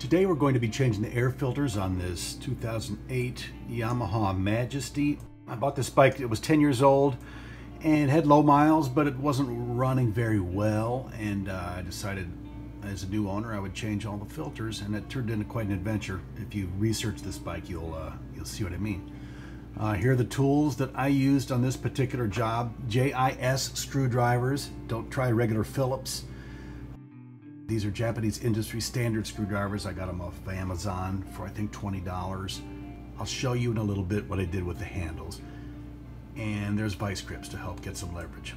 Today we're going to be changing the air filters on this 2008 Yamaha Majesty. I bought this bike, it was 10 years old and had low miles, but it wasn't running very well, and I decided as a new owner I would change all the filters, and it turned into quite an adventure. If you research this bike, you'll see what I mean. Here are the tools that I used on this particular job. JIS screwdrivers. Don't try regular Phillips. These are Japanese industry standard screwdrivers. I got them off of Amazon for I think $20. I'll show you in a little bit what I did with the handles. And there's vice grips to help get some leverage.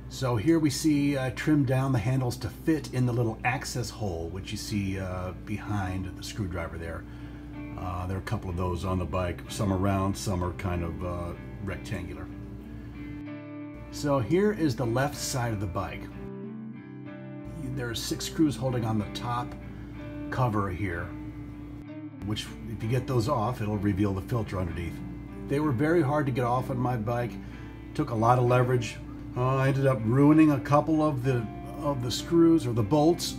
So here we see I trimmed down the handles to fit in the little access hole, which you see behind the screwdriver there. There are a couple of those on the bike. Some are round, some are kind of rectangular. So here is the left side of the bike. There are 6 screws holding on the top cover here, which if you get those off, it'll reveal the filter underneath. They were very hard to get off on my bike. Took a lot of leverage. I ended up ruining a couple of the screws or the bolts,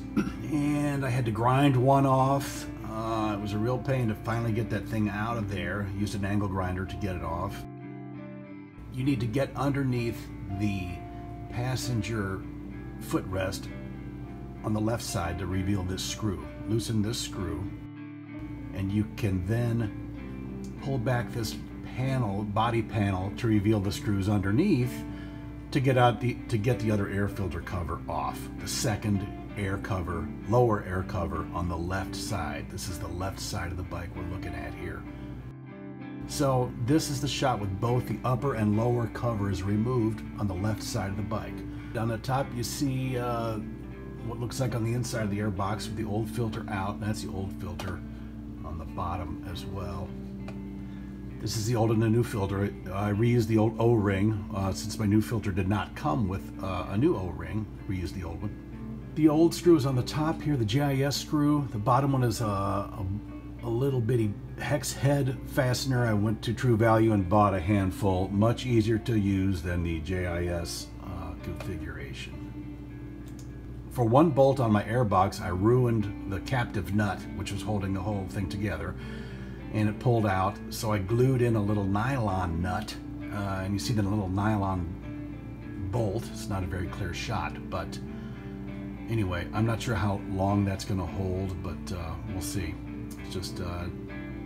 and I had to grind one off. It was a real pain to finally get that thing out of there. Used an angle grinder to get it off. You need to get underneath the passenger footrest on the left side to reveal this screw. Loosen this screw, and you can then pull back this panel, body panel, to reveal the screws underneath to get the other air filter cover off. The second air cover, lower air cover on the left side. This is the left side of the bike we're looking at here. So this is the shot with both the upper and lower covers removed on the left side of the bike. On the top you see what looks like on the inside of the air box with the old filter out. That's the old filter on the bottom as well. This is the old and the new filter. I reused the old O-ring since my new filter did not come with a new O-ring. Reused the old one. The old screw is on the top here, the JIS screw. The bottom one is a little bitty hex head fastener. I went to True Value and bought a handful. Much easier to use than the JIS configuration. For one bolt on my airbox, I ruined the captive nut, which was holding the whole thing together, and it pulled out. So I glued in a little nylon nut, and you see the little nylon bolt. It's not a very clear shot, but anyway, I'm not sure how long that's going to hold, but we'll see. It's just,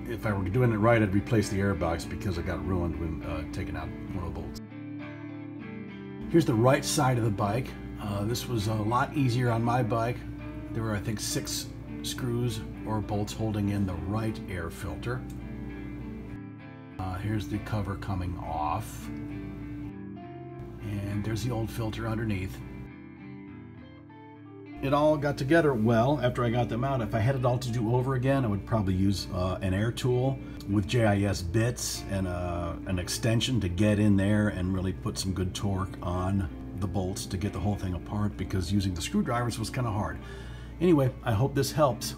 if I were doing it right, I'd replace the airbox because I got ruined when taking out one of the bolts. Here's the right side of the bike. This was a lot easier on my bike. There were, I think, 6 screws or bolts holding in the right air filter. Here's the cover coming off. And there's the old filter underneath. It all got together well after I got them out. If I had it all to do over again, I would probably use an air tool with JIS bits and an extension to get in there and really put some good torque on the bolts to get the whole thing apart, because using the screwdrivers was kind of hard. Anyway, I hope this helps.